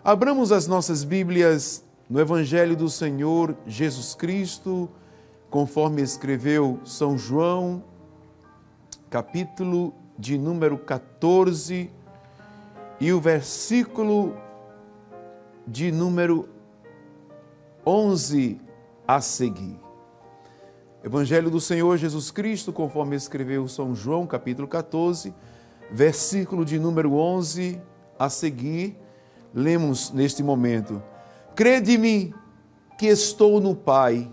Abramos as nossas Bíblias no Evangelho do Senhor Jesus Cristo, conforme escreveu São João, capítulo de número 14 e o versículo de número 11 a seguir. Evangelho do Senhor Jesus Cristo, conforme escreveu São João, capítulo 14, versículo de número 11 a seguir, lemos neste momento: Crede-me que estou no Pai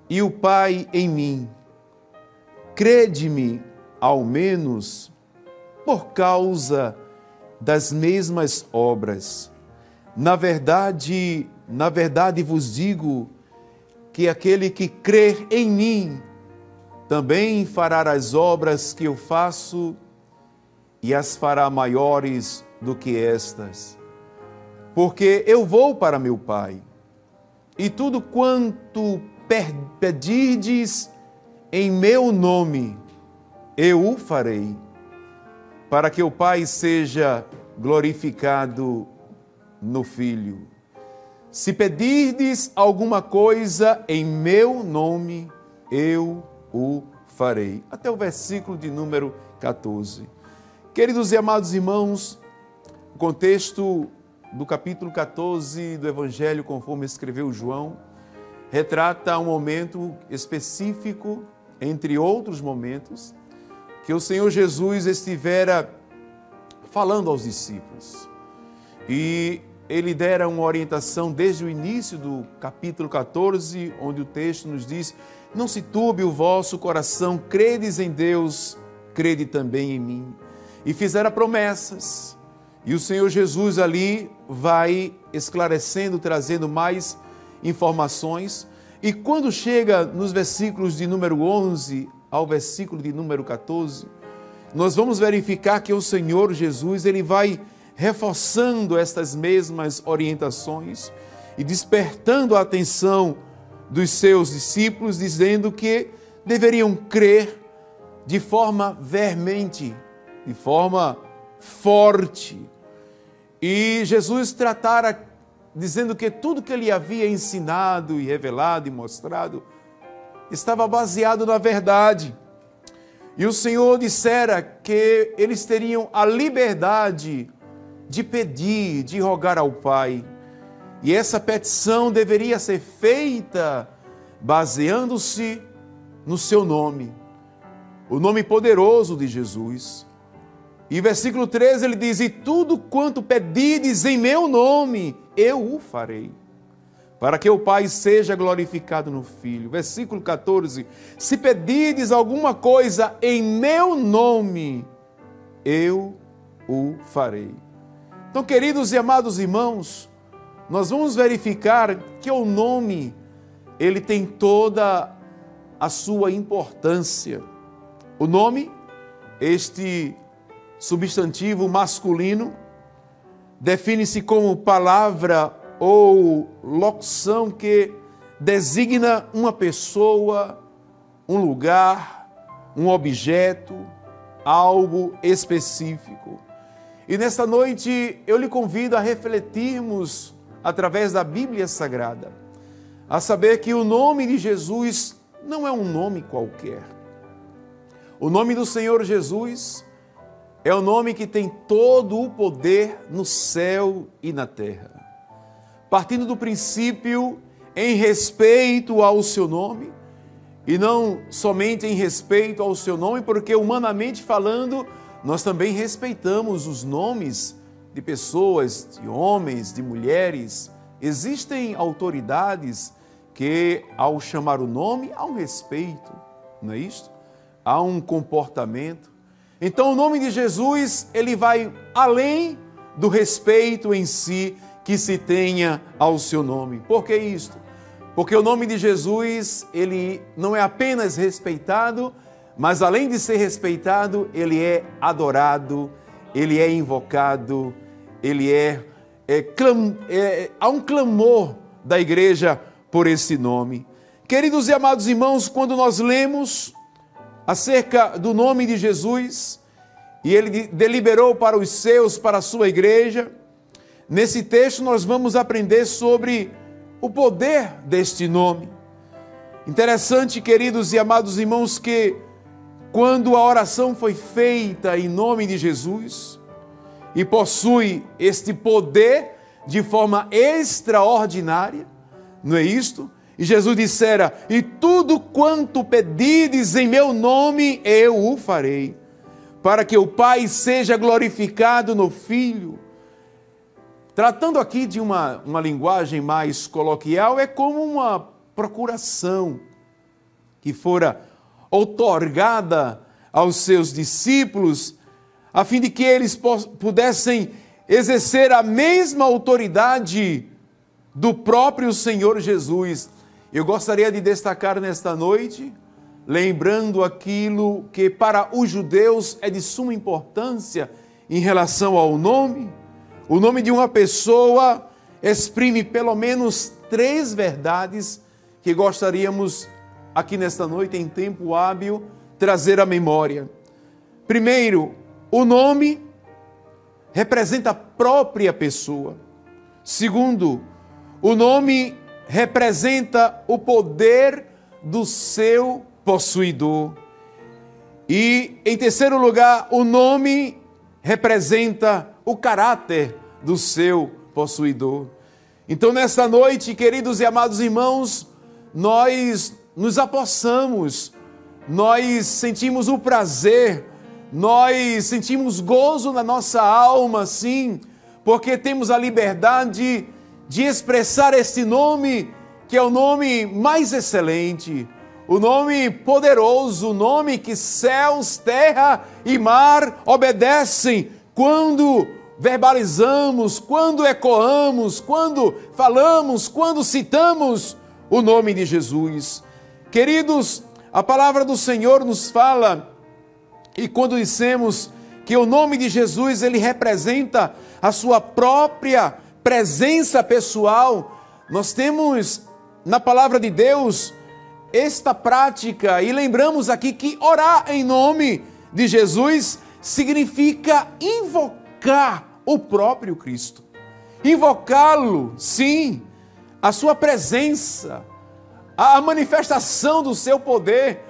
e o Pai em mim. Crede-me, ao menos, por causa das mesmas obras. Na verdade vos digo que aquele que crer em mim também fará as obras que eu faço e as fará maiores do que estas. Porque eu vou para meu Pai, e tudo quanto pedirdes em meu nome, eu o farei, para que o Pai seja glorificado no Filho. Se pedirdes alguma coisa em meu nome, eu o farei. Até o versículo de número 14. Queridos e amados irmãos, o contexto do capítulo 14 do Evangelho, conforme escreveu João, retrata um momento específico, entre outros momentos, que o Senhor Jesus estivera falando aos discípulos. E ele dera uma orientação desde o início do capítulo 14, onde o texto nos diz: não se turbe o vosso coração, credes em Deus, crede também em mim. E fizeram promessas. E o Senhor Jesus ali vai esclarecendo, trazendo mais informações. E quando chega nos versículos de número 11 ao versículo de número 14, nós vamos verificar que o Senhor Jesus, ele vai reforçando estas mesmas orientações e despertando a atenção dos seus discípulos, dizendo que deveriam crer de forma veemente, de forma forte. E Jesus tratara dizendo que tudo que ele havia ensinado e revelado e mostrado estava baseado na verdade. E o Senhor dissera que eles teriam a liberdade de pedir, de rogar ao Pai. E essa petição deveria ser feita baseando-se no seu nome, o nome poderoso de Jesus. E versículo 13 ele diz: e tudo quanto pedirdes em meu nome, eu o farei, para que o Pai seja glorificado no Filho. Versículo 14: se pedirdes alguma coisa em meu nome, eu o farei. Então, queridos e amados irmãos, nós vamos verificar que o nome, ele tem toda a sua importância. O nome, este substantivo masculino, define-se como palavra ou locução que designa uma pessoa, um lugar, um objeto, algo específico. E nesta noite eu lhe convido a refletirmos através da Bíblia Sagrada, a saber que o nome de Jesus não é um nome qualquer. O nome do Senhor Jesus é o nome que tem todo o poder no céu e na terra. Partindo do princípio em respeito ao seu nome, e não somente em respeito ao seu nome, porque humanamente falando, nós também respeitamos os nomes de pessoas, de homens, de mulheres. Existem autoridades que, ao chamar o nome, há um respeito, não é isto? Há um comportamento. Então, o nome de Jesus, ele vai além do respeito em si que se tenha ao seu nome. Por que isto? Porque o nome de Jesus, ele não é apenas respeitado, mas além de ser respeitado, ele é adorado, ele é invocado, ele há um clamor da igreja por esse nome. Queridos e amados irmãos, quando nós lemos acerca do nome de Jesus, e ele deliberou para os seus, para a sua igreja, Nesse texto nós vamos aprender sobre o poder deste nome. Interessante, queridos e amados irmãos, que quando a oração foi feita em nome de Jesus e possui este poder de forma extraordinária, não é isto? E Jesus dissera: e tudo quanto pedides em meu nome, eu o farei, para que o Pai seja glorificado no Filho. Tratando aqui de uma linguagem mais coloquial, é como uma procuração que fora outorgada aos seus discípulos, a fim de que eles pudessem exercer a mesma autoridade do próprio Senhor Jesus. Eu gostaria de destacar nesta noite, lembrando aquilo que para os judeus é de suma importância em relação ao nome. O nome de uma pessoa exprime pelo menos 3 verdades que gostaríamos aqui nesta noite, em tempo hábil, trazer à memória. Primeiro, o nome representa a própria pessoa. Segundo, o nome representa o poder do seu possuidor. E, em terceiro lugar, o nome representa o caráter do seu possuidor. Então, nesta noite, queridos e amados irmãos, nós nos apossamos, nós sentimos o prazer, nós sentimos gozo na nossa alma, sim, porque temos a liberdade de expressar este nome, que é o nome mais excelente, o nome poderoso, o nome que céus, terra e mar obedecem quando verbalizamos, quando ecoamos, quando falamos, quando citamos o nome de Jesus. Queridos, a palavra do Senhor nos fala, e quando dissemos que o nome de Jesus, ele representa a sua própria presença pessoal, nós temos na palavra de Deus esta prática, e lembramos aqui que orar em nome de Jesus significa invocar o próprio Cristo. Invocá-lo, sim, a sua presença, a manifestação do seu poder.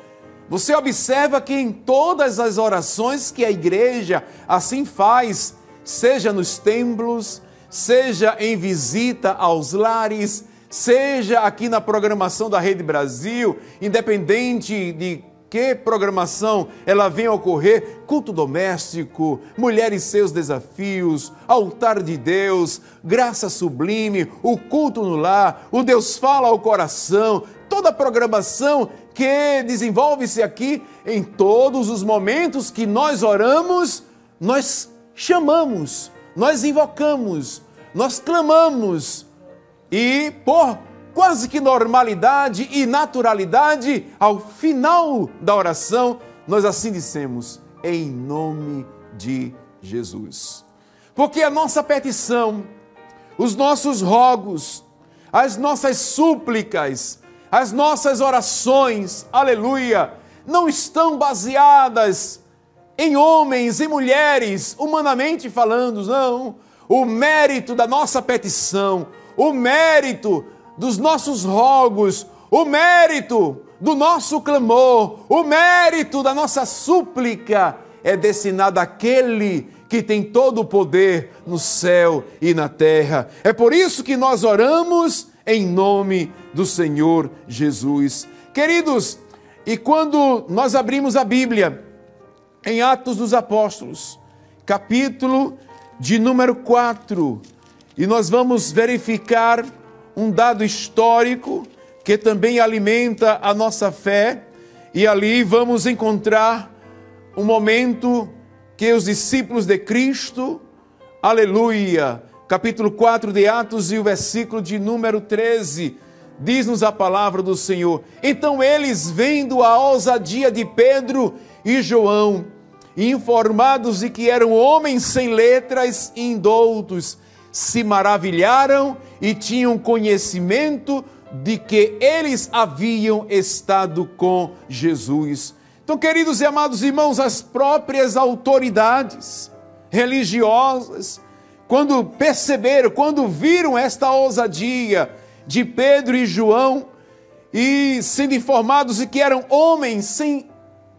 Você observa que em todas as orações que a igreja assim faz, seja nos templos, seja em visita aos lares, seja aqui na programação da Rede Brasil, independente de que programação ela venha a ocorrer, culto doméstico, mulher e seus desafios, altar de Deus, graça sublime, o culto no lar, o Deus fala ao coração, toda a programação que desenvolve-se aqui, em todos os momentos que nós oramos, nós chamamos, nós invocamos, nós clamamos, e por quase que normalidade e naturalidade, ao final da oração, nós assim dissemos: em nome de Jesus. Porque a nossa petição, os nossos rogos, as nossas súplicas, as nossas orações, aleluia, não estão baseadas em homens e mulheres, humanamente falando, não. O mérito da nossa petição, o mérito dos nossos rogos, o mérito do nosso clamor, o mérito da nossa súplica é destinado àquele que tem todo o poder no céu e na terra. É por isso que nós oramos em nome do Senhor Jesus. Queridos, e quando nós abrimos a Bíblia em Atos dos Apóstolos, capítulo de número 4, e nós vamos verificar um dado histórico que também alimenta a nossa fé, e ali vamos encontrar um momento que os discípulos de Cristo, aleluia, capítulo 4 de Atos e o versículo de número 13, diz-nos a palavra do Senhor: então eles, vendo a ousadia de Pedro e João, informados de que eram homens sem letras e indoutos, se maravilharam e tinham conhecimento de que eles haviam estado com Jesus. Então, queridos e amados irmãos, as próprias autoridades religiosas, quando perceberam, quando viram esta ousadia de Pedro e João, e sendo informados de que eram homens sem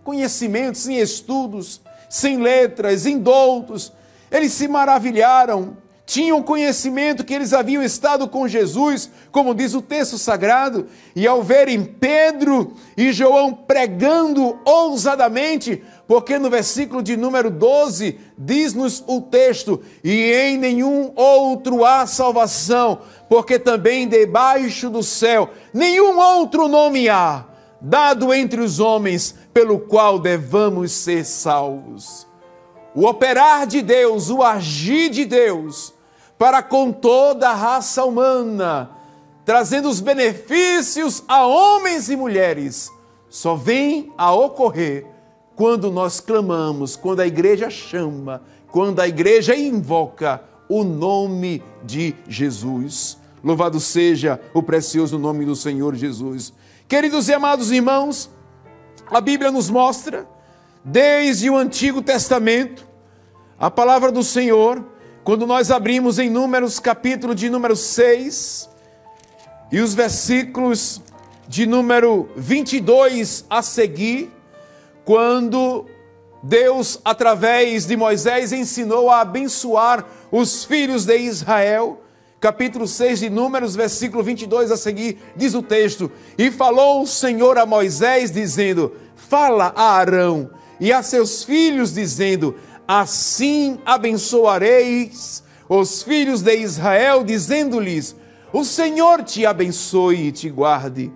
conhecimento, sem estudos, sem letras, indoutos, eles se maravilharam, tinham conhecimento que eles haviam estado com Jesus, como diz o texto sagrado, e ao verem Pedro e João pregando ousadamente, porque no versículo de número 12 diz-nos o texto: e em nenhum outro há salvação, porque também debaixo do céu nenhum outro nome há, dado entre os homens, pelo qual devamos ser salvos. O operar de Deus, o agir de Deus, para com toda a raça humana, trazendo os benefícios a homens e mulheres, só vem a ocorrer quando nós clamamos, quando a igreja chama, quando a igreja invoca o nome de Jesus. Louvado seja o precioso nome do Senhor Jesus. Queridos e amados irmãos, a Bíblia nos mostra, desde o Antigo Testamento, a palavra do Senhor, quando nós abrimos em Números, capítulo de número 6, e os versículos de número 22 a seguir, quando Deus, através de Moisés, ensinou a abençoar os filhos de Israel, capítulo 6 de Números, versículo 22 a seguir, diz o texto: e falou o Senhor a Moisés, dizendo: fala a Arão e a seus filhos, dizendo: assim abençoareis os filhos de Israel, dizendo-lhes: o Senhor te abençoe e te guarde.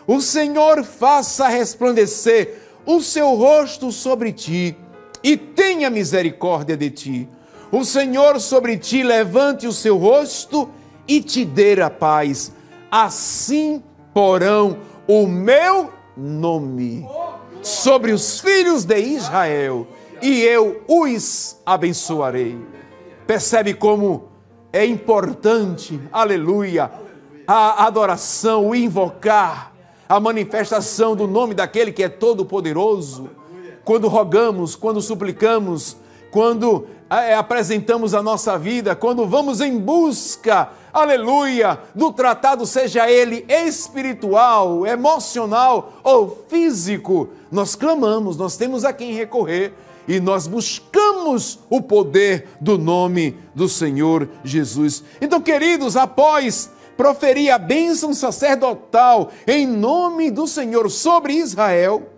O Senhor faça resplandecer o seu rosto sobre ti e tenha misericórdia de ti. O Senhor sobre ti levante o seu rosto e te dê a paz. Assim porão o meu nome sobre os filhos de Israel, e eu os abençoarei. Percebe como é importante, aleluia, a adoração, o invocar, a manifestação do nome daquele que é todo-poderoso. Quando rogamos, quando suplicamos, quando apresentamos a nossa vida, quando vamos em busca, aleluia, do tratado, seja ele espiritual, emocional ou físico, nós clamamos, nós temos a quem recorrer e nós buscamos o poder do nome do Senhor Jesus. Então, queridos, após proferir a bênção sacerdotal em nome do Senhor sobre Israel,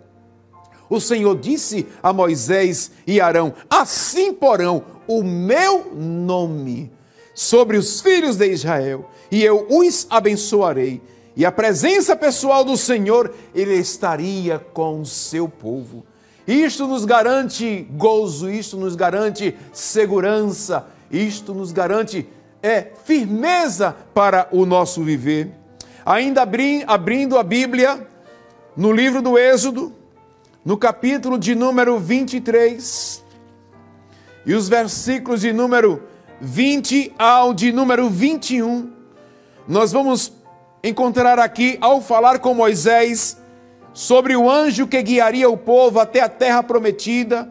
o Senhor disse a Moisés e Arão: assim porão o meu nome sobre os filhos de Israel, e eu os abençoarei. E a presença pessoal do Senhor, ele estaria com o seu povo. Isto nos garante gozo, isto nos garante segurança, isto nos garante firmeza para o nosso viver. Ainda abrindo a Bíblia, no livro do Êxodo, no capítulo de número 23, e os versículos de número 20 ao de número 21, nós vamos encontrar aqui, ao falar com Moisés sobre o anjo que guiaria o povo até a terra prometida,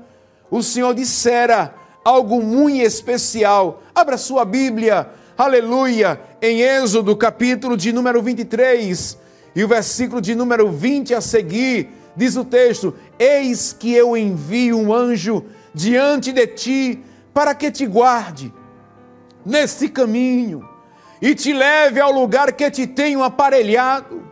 o Senhor dissera algo muito especial. Abra sua Bíblia, aleluia, em Êxodo, capítulo de número 23, e o versículo de número 20 a seguir, diz o texto: eis que eu envio um anjo diante de ti, para que te guarde neste caminho, e te leve ao lugar que te tenho aparelhado.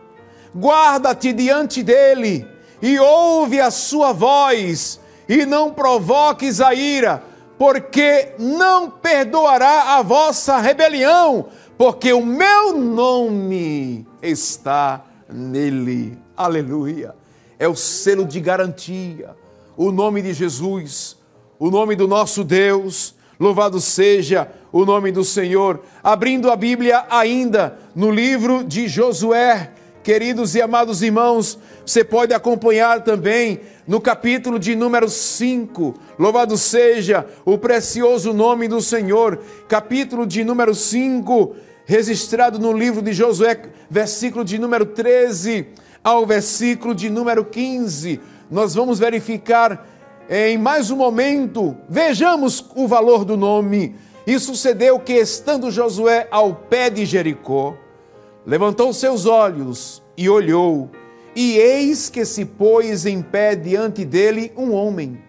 Guarda-te diante dele, e ouve a sua voz, e não provoques a ira, porque não perdoará a vossa rebelião, porque o meu nome está nele. Aleluia! É o selo de garantia, o nome de Jesus, o nome do nosso Deus. Louvado seja o nome do Senhor. Abrindo a Bíblia ainda no livro de Josué, queridos e amados irmãos, você pode acompanhar também no capítulo de número 5, louvado seja o precioso nome do Senhor, capítulo de número 5, registrado no livro de Josué, versículo de número 13 ao versículo de número 15, nós vamos verificar em mais um momento, vejamos o valor do nome, E sucedeu que, estando Josué ao pé de Jericó, levantou seus olhos e olhou, e eis que se pôs em pé diante dele um homem,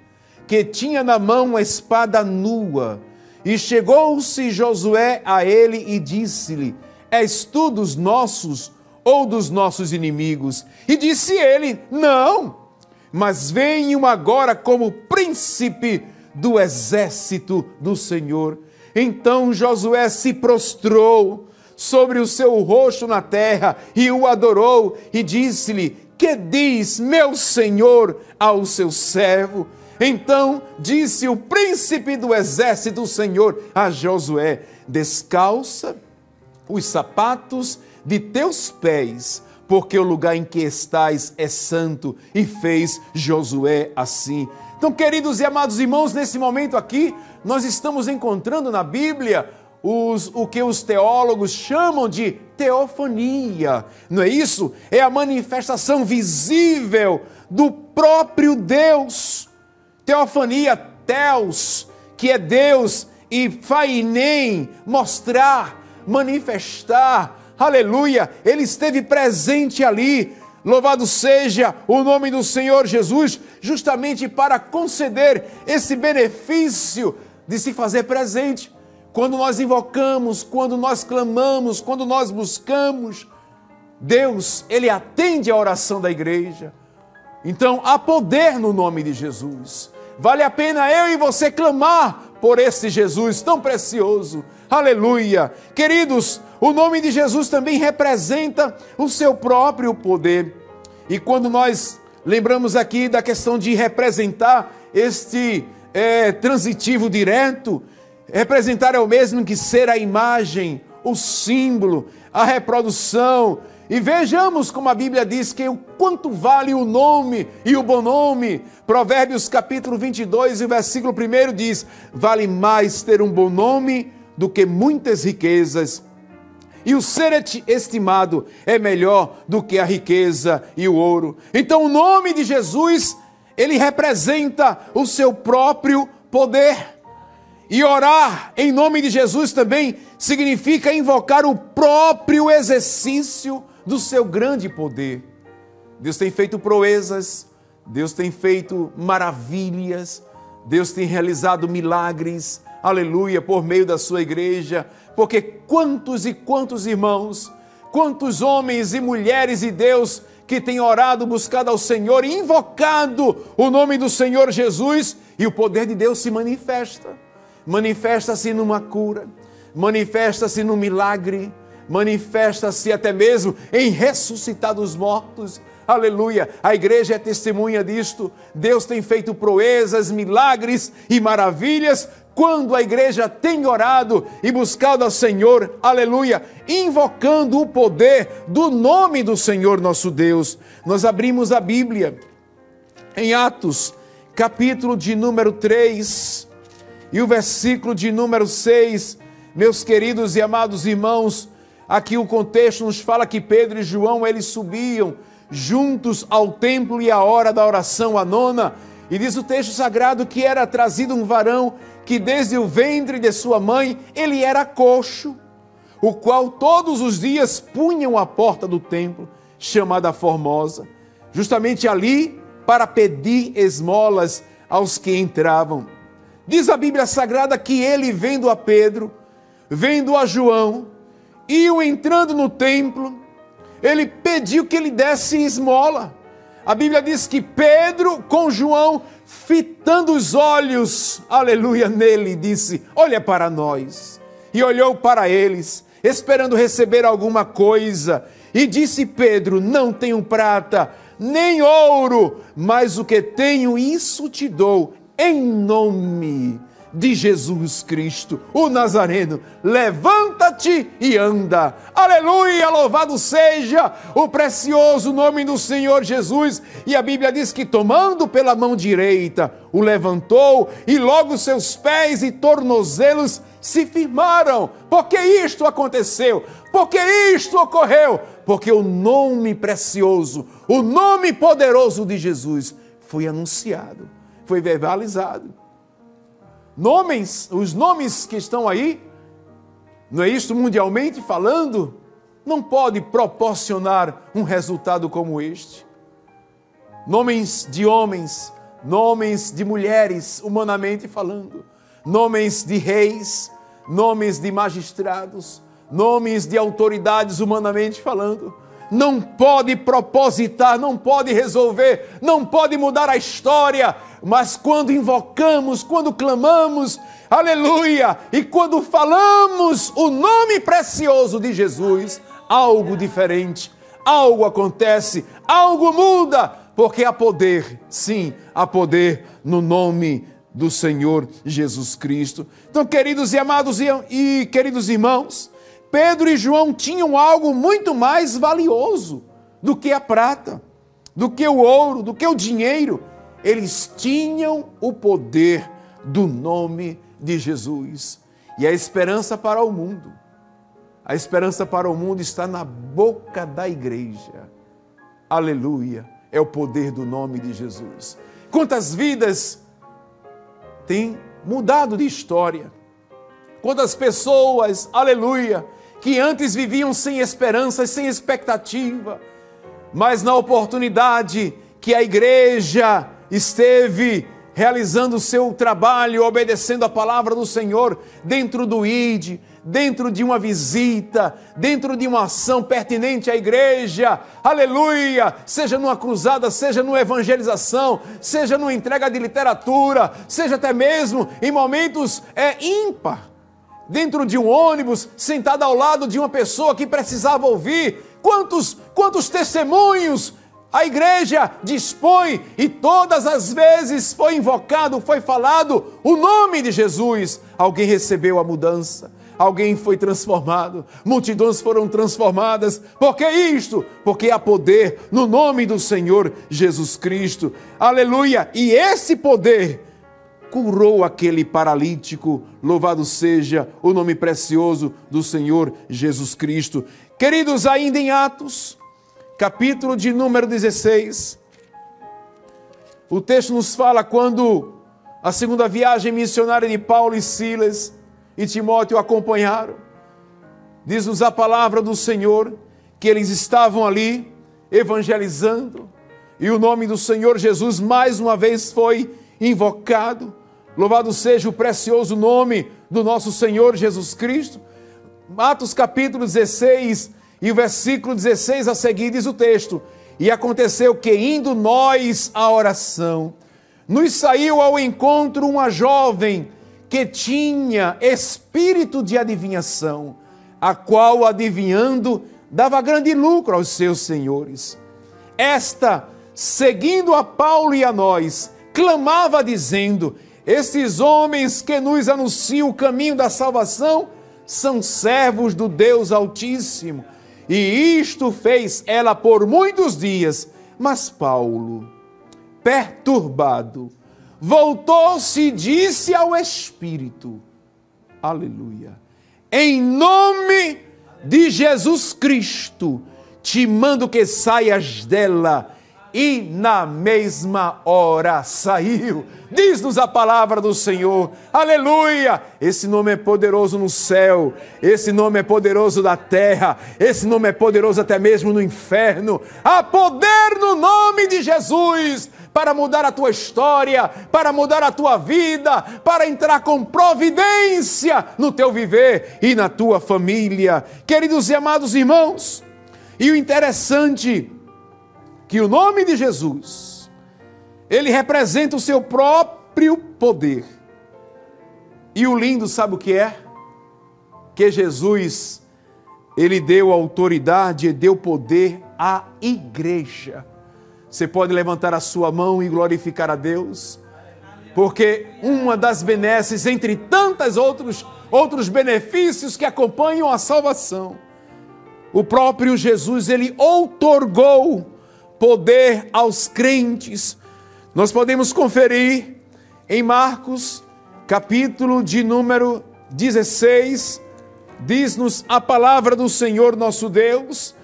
que tinha na mão uma espada nua. E chegou-se Josué a ele e disse-lhe: És tu dos nossos ou dos nossos inimigos? E disse ele: Não, mas venho agora como príncipe do exército do Senhor. Então Josué se prostrou sobre o seu rosto na terra e o adorou e disse-lhe: Que diz meu senhor ao seu servo? Então disse o príncipe do exército do Senhor a Josué: Descalça os sapatos de teus pés, porque o lugar em que estás é santo. E fez Josué assim. Então, queridos e amados irmãos, nesse momento aqui, nós estamos encontrando na Bíblia o que os teólogos chamam de teofania. Não é isso? É a manifestação visível do próprio Deus. Teofania, Theos, que é Deus, e Phainen, mostrar, manifestar. Aleluia! Ele esteve presente ali. Louvado seja o nome do Senhor Jesus, justamente para conceder esse benefício de se fazer presente. Quando nós invocamos, quando nós clamamos, quando nós buscamos, Deus, Ele atende a oração da igreja. Então, há poder no nome de Jesus. Vale a pena eu e você clamar por esse Jesus tão precioso. Aleluia! Queridos, o nome de Jesus também representa o seu próprio poder. E quando nós lembramos aqui da questão de representar este transitivo direto, representar é o mesmo que ser a imagem, o símbolo, a reprodução. E vejamos como a Bíblia diz que o quanto vale o nome e o bom nome. Provérbios capítulo 22 e o versículo 1 diz: Vale mais ter um bom nome do que muitas riquezas, e o ser estimado é melhor do que a riqueza e o ouro. Então o nome de Jesus, ele representa o seu próprio poder. E orar em nome de Jesus também significa invocar o próprio exercício do seu grande poder. Deus tem feito proezas, Deus tem feito maravilhas, Deus tem realizado milagres, aleluia, por meio da sua igreja, porque quantos e quantos irmãos, quantos homens e mulheres de Deus que têm orado, buscado ao Senhor e invocado o nome do Senhor Jesus, e o poder de Deus se manifesta. Manifesta-se numa cura, manifesta-se num milagre, manifesta-se até mesmo em ressuscitar dos mortos. Aleluia, a igreja é testemunha disto. Deus tem feito proezas, milagres e maravilhas quando a igreja tem orado e buscado ao Senhor, aleluia, invocando o poder do nome do Senhor nosso Deus. Nós abrimos a Bíblia em Atos, capítulo de número 3 e o versículo de número 6. Meus queridos e amados irmãos, aqui o contexto nos fala que Pedro e João, eles subiam juntos ao templo e à hora da oração, a nona, e diz o texto sagrado que era trazido um varão que desde o ventre de sua mãe ele era coxo, o qual todos os dias punham a porta do templo, chamada Formosa, justamente ali para pedir esmolas aos que entravam. Diz a Bíblia Sagrada que ele, vendo a Pedro, vendo a João, iam entrando no templo, ele pediu que ele desse esmola. A Bíblia diz que Pedro, com João, fitando os olhos, aleluia, nele, disse: olha para nós. E olhou para eles, esperando receber alguma coisa. E disse Pedro: não tenho prata, nem ouro, mas o que tenho, isso te dou, em nome de Jesus Cristo, o Nazareno, levanta-te e anda. Aleluia, louvado seja o precioso nome do Senhor Jesus. E a Bíblia diz que tomando pela mão direita, o levantou e logo seus pés e tornozelos se firmaram. Por que isto aconteceu? Por que isto ocorreu? Porque o nome precioso, o nome poderoso de Jesus foi anunciado, foi verbalizado. os nomes que estão aí, não é isso mundialmente falando, não pode proporcionar um resultado como este. Nomes de homens, nomes de mulheres, humanamente falando, nomes de reis, nomes de magistrados, nomes de autoridades, humanamente falando, não pode propositar, não pode resolver, não pode mudar a história, mas quando invocamos, quando clamamos, aleluia, e quando falamos o nome precioso de Jesus, algo diferente, algo acontece, algo muda, porque há poder, sim, há poder no nome do Senhor Jesus Cristo. Então, queridos e amados e queridos irmãos, Pedro e João tinham algo muito mais valioso do que a prata, do que o ouro, do que o dinheiro. Eles tinham o poder do nome de Jesus. E a esperança para o mundo, a esperança para o mundo está na boca da igreja. Aleluia, é o poder do nome de Jesus. Quantas vidas têm mudado de história? Quantas pessoas, aleluia, que antes viviam sem esperança, sem expectativa, mas na oportunidade que a igreja esteve realizando o seu trabalho, obedecendo a palavra do Senhor, dentro do ID, dentro de uma visita, dentro de uma ação pertinente à igreja, aleluia, seja numa cruzada, seja numa evangelização, seja numa entrega de literatura, seja até mesmo em momentos ímpar, dentro de um ônibus, sentado ao lado de uma pessoa que precisava ouvir. Quantos testemunhos a igreja dispõe, e todas as vezes foi invocado, foi falado o nome de Jesus. Alguém recebeu a mudança, alguém foi transformado, multidões foram transformadas. Por que isto? Porque há poder no nome do Senhor Jesus Cristo. Aleluia! E esse poder curou aquele paralítico. Louvado seja o nome precioso do Senhor Jesus Cristo. Queridos, ainda em Atos, capítulo de número 16, o texto nos fala quando a segunda viagem missionária de Paulo e Silas e Timóteo acompanharam. Diz-nos a palavra do Senhor que eles estavam ali evangelizando e o nome do Senhor Jesus mais uma vez foi invocado. Louvado seja o precioso nome do nosso Senhor Jesus Cristo. Atos capítulo 16 e o versículo 16 a seguir diz o texto: e aconteceu que, indo nós à oração, nos saiu ao encontro uma jovem que tinha espírito de adivinhação, a qual, adivinhando, dava grande lucro aos seus senhores. Esta, seguindo a Paulo e a nós, clamava dizendo: estes homens que nos anunciam o caminho da salvação são servos do Deus Altíssimo. E isto fez ela por muitos dias. Mas Paulo, perturbado, voltou-se e disse ao Espírito: aleluia, em nome de Jesus Cristo, te mando que saias dela. E na mesma hora saiu. Diz-nos a palavra do Senhor. Aleluia! Esse nome é poderoso no céu. Esse nome é poderoso na terra. Esse nome é poderoso até mesmo no inferno. Há poder no nome de Jesus para mudar a tua história, para mudar a tua vida, para entrar com providência no teu viver e na tua família. Queridos e amados irmãos, e o interessante que o nome de Jesus, ele representa o seu próprio poder. E o lindo, sabe o que é? Que Jesus, ele deu autoridade e deu poder à igreja. Você pode levantar a sua mão e glorificar a Deus, porque uma das benesses, entre tantos outros benefícios que acompanham a salvação, o próprio Jesus, ele outorgou poder aos crentes. Nós podemos conferir em Marcos, capítulo de número 16, diz-nos a palavra do Senhor nosso Deus,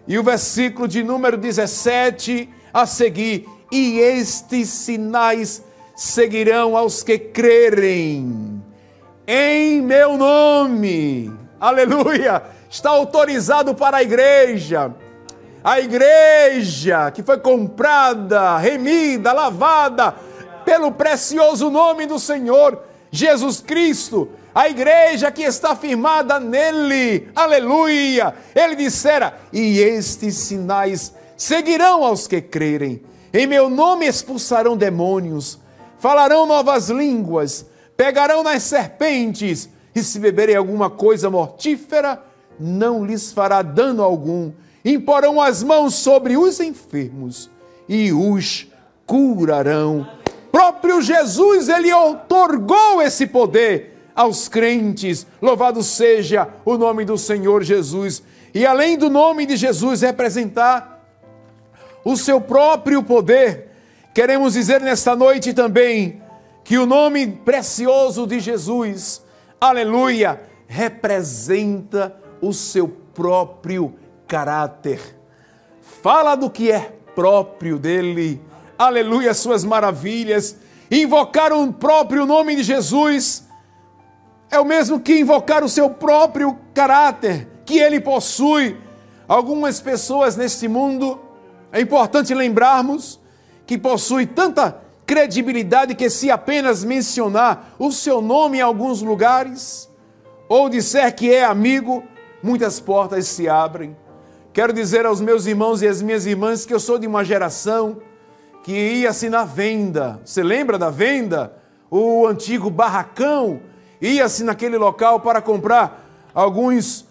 e o versículo de número 17 a seguir: e estes sinais seguirão aos que crerem em meu nome. Aleluia! Está autorizado para a igreja que foi comprada, remida, lavada pelo precioso nome do Senhor Jesus Cristo, a igreja que está firmada nele, aleluia. Ele dissera: e estes sinais seguirão aos que crerem, em meu nome expulsarão demônios, falarão novas línguas, pegarão nas serpentes, e se beberem alguma coisa mortífera, não lhes fará dano algum, imporão as mãos sobre os enfermos e os curarão. Próprio Jesus, ele outorgou esse poder aos crentes. Louvado seja o nome do Senhor Jesus. E além do nome de Jesus representar o seu próprio poder, queremos dizer nesta noite também que o nome precioso de Jesus, aleluia, representa o seu próprio caráter. Fala do que é próprio dele, aleluia, suas maravilhas. Invocar o próprio nome de Jesus é o mesmo que invocar o seu próprio caráter, que ele possui. Algumas pessoas neste mundo, é importante lembrarmos, que possui tanta credibilidade que se apenas mencionar o seu nome em alguns lugares, ou disser que é amigo, muitas portas se abrem. Quero dizer aos meus irmãos e às minhas irmãs que eu sou de uma geração que ia-se na venda. Você lembra da venda? O antigo barracão. Ia-se naquele local para comprar algumas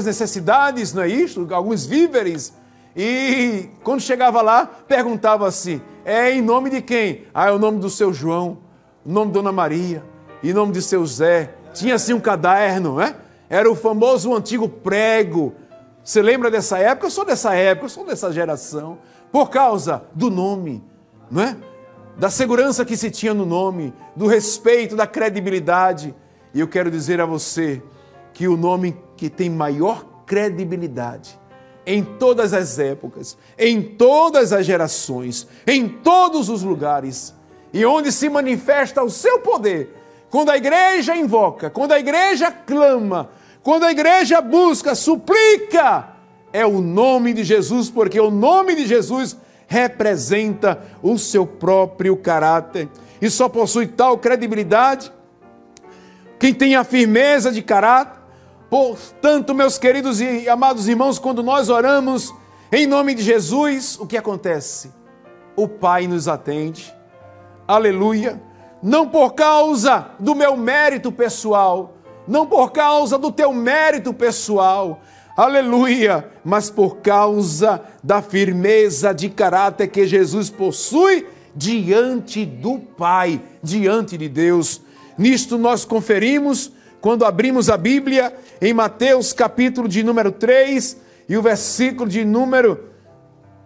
necessidades, não é isso? Alguns víveres. E quando chegava lá, perguntava-se: é em nome de quem? É o nome do seu João, o nome de Dona Maria, e o nome de seu Zé. Tinha-se um caderno, né? Era o famoso antigo prego. Você lembra dessa época? Eu sou dessa época, eu sou dessa geração. Por causa do nome, não é? Da segurança que se tinha no nome, do respeito, da credibilidade. E eu quero dizer a você que o nome que tem maior credibilidade em todas as épocas, em todas as gerações, em todos os lugares, e onde se manifesta o seu poder, quando a igreja invoca, quando a igreja clama, quando a igreja busca, suplica, é o nome de Jesus, porque o nome de Jesus representa o seu próprio caráter, e só possui tal credibilidade quem tem a firmeza de caráter. Portanto, meus queridos e amados irmãos, quando nós oramos em nome de Jesus, o que acontece? O Pai nos atende, aleluia, não por causa do meu mérito pessoal, não por causa do teu mérito pessoal, aleluia, mas por causa da firmeza de caráter que Jesus possui diante do Pai, diante de Deus. Nisto nós conferimos quando abrimos a Bíblia em Mateus capítulo de número 3 e o versículo de número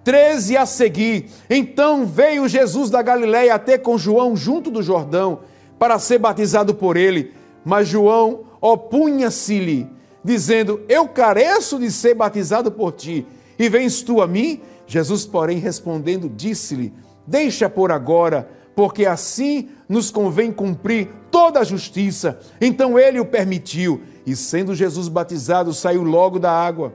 13 a seguir. Então veio Jesus da Galileia até com João junto do Jordão para ser batizado por ele, mas João opunha-se-lhe, dizendo: eu careço de ser batizado por ti, e vens tu a mim? Jesus, porém, respondendo, disse-lhe: deixa por agora, porque assim nos convém cumprir toda a justiça. Então ele o permitiu, e sendo Jesus batizado, saiu logo da água.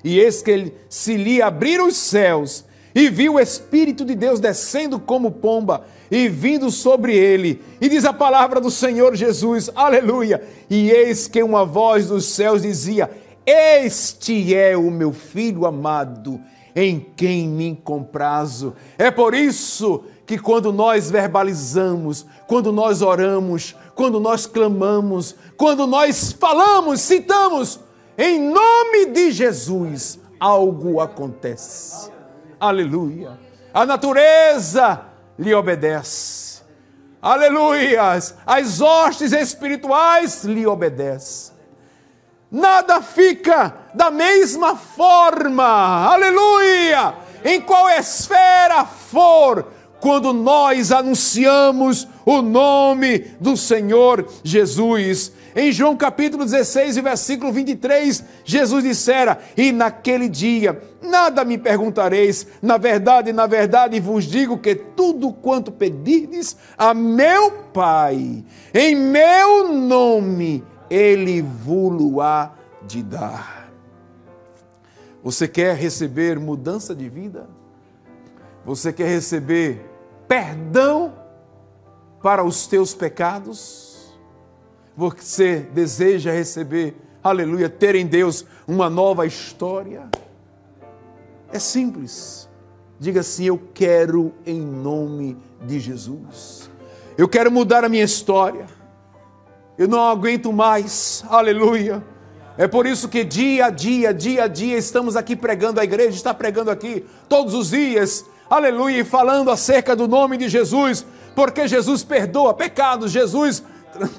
E eis que se lhe abriram os céus, e viu o Espírito de Deus descendo como pomba, e vindo sobre ele. E diz a palavra do Senhor Jesus, aleluia, e eis que uma voz dos céus dizia: este é o meu Filho amado, em quem me comprazo. É por isso que quando nós verbalizamos, quando nós oramos, quando nós clamamos, quando nós falamos, citamos, em nome de Jesus, algo acontece. Aleluia. A natureza lhe obedece. Aleluias. As hostes espirituais lhe obedecem. Nada fica da mesma forma. Aleluia. Em qual esfera for, quando nós anunciamos o nome do Senhor Jesus. Em João capítulo 16, versículo 23, Jesus dissera: e naquele dia nada me perguntareis, na verdade vos digo que tudo quanto pedirdes a meu Pai, em meu nome, Ele vos-lo-á de dar. Você quer receber mudança de vida? Você quer receber perdão para os teus pecados? Você deseja receber, aleluia, ter em Deus uma nova história? É simples. Diga assim: eu quero em nome de Jesus. Eu quero mudar a minha história. Eu não aguento mais, aleluia. É por isso que dia a dia estamos aqui pregando, a igreja está pregando aqui todos os dias, aleluia, e falando acerca do nome de Jesus, porque Jesus perdoa pecados, Jesus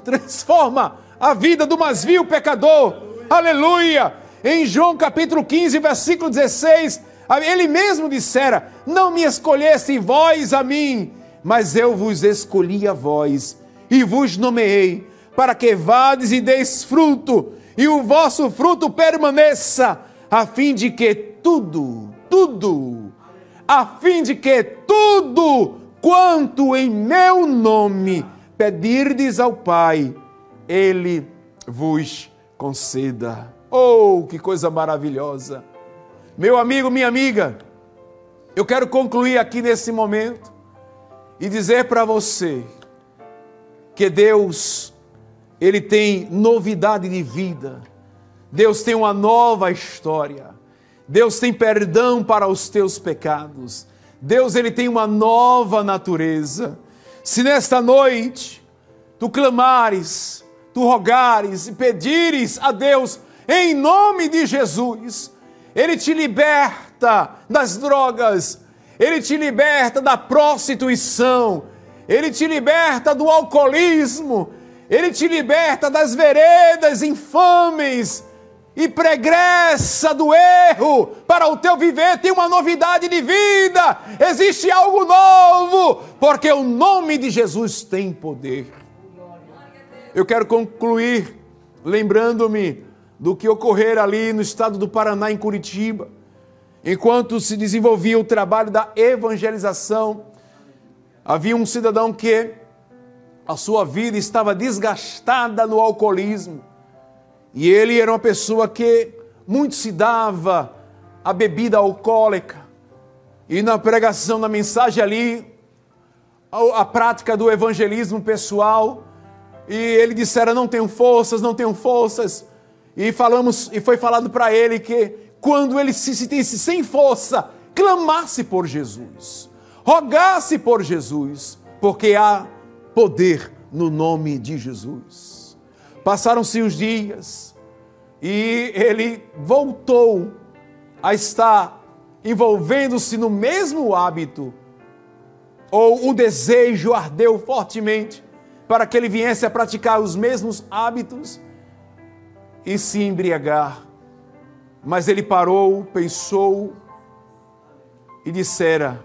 transforma a vida do mais vil pecador, aleluia. Em João capítulo 15, versículo 16, ele mesmo dissera: não me escolheste vós a mim, mas eu vos escolhi a vós, e vos nomeei, para que vades e deis fruto, e o vosso fruto permaneça, a fim de que tudo quanto em meu nome pedirdes ao Pai, Ele vos conceda. Oh, que coisa maravilhosa! Meu amigo, minha amiga, eu quero concluir aqui nesse momento e dizer para você que Deus, Ele tem novidade de vida. Deus tem uma nova história. Deus tem perdão para os teus pecados. Deus, Ele tem uma nova natureza. Se nesta noite tu clamares, tu rogares e pedires a Deus em nome de Jesus, Ele te liberta das drogas, Ele te liberta da prostituição, Ele te liberta do alcoolismo, Ele te liberta das veredas infames e pregressa do erro para o teu viver. Tem uma novidade de vida, existe algo novo, porque o nome de Jesus tem poder. Eu quero concluir lembrando-me do que ocorrera ali no estado do Paraná, em Curitiba, enquanto se desenvolvia o trabalho da evangelização. Havia um cidadão que a sua vida estava desgastada no alcoolismo, e ele era uma pessoa que muito se dava à bebida alcoólica, e na pregação, na mensagem ali, a prática do evangelismo pessoal, e ele dissera: não tenho forças, e foi falado para ele que quando ele se sentisse sem força, clamasse por Jesus, rogasse por Jesus, porque há poder no nome de Jesus. Passaram-se os dias e ele voltou a estar envolvendo-se no mesmo hábito, ou o desejo ardeu fortemente para que ele viesse a praticar os mesmos hábitos e se embriagar. Mas ele parou, pensou e dissera: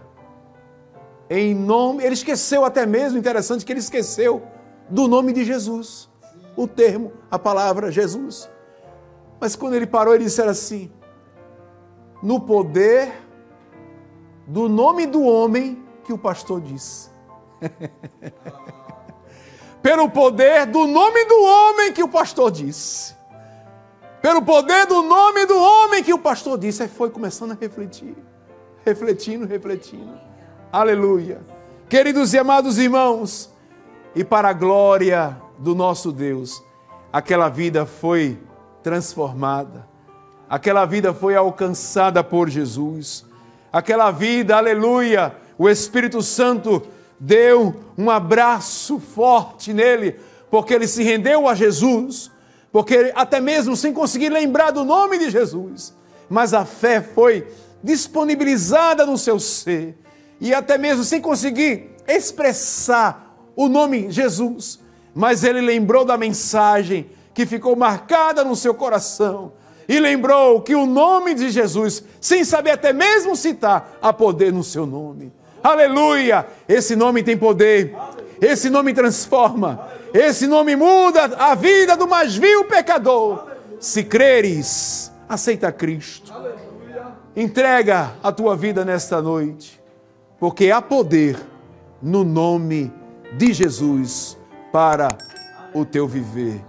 em nome... Ele esqueceu até mesmo, interessante que ele esqueceu do nome de Jesus, o termo, a palavra Jesus. Mas quando ele parou, ele dissera assim: no poder do nome do homem que o pastor disse. Pelo poder do nome do homem que o pastor disse. Pelo poder do nome do homem que o pastor disse. Aí foi começando a refletir. Refletindo. Aleluia. Queridos e amados irmãos, e para a glória do nosso Deus, aquela vida foi transformada. Aquela vida foi alcançada por Jesus. Aquela vida, aleluia, o Espírito Santo deu um abraço forte nele, porque ele se rendeu a Jesus, porque até mesmo sem conseguir lembrar do nome de Jesus, mas a fé foi disponibilizada no seu ser, e até mesmo sem conseguir expressar o nome Jesus, mas ele lembrou da mensagem que ficou marcada no seu coração, e lembrou que o nome de Jesus, sem saber até mesmo citar, há poder no seu nome. Aleluia! Esse nome tem poder, esse nome transforma, Esse nome muda a vida do mais vil pecador. Se creres, aceita Cristo. Entrega a tua vida nesta noite, porque há poder no nome de Jesus para o teu viver.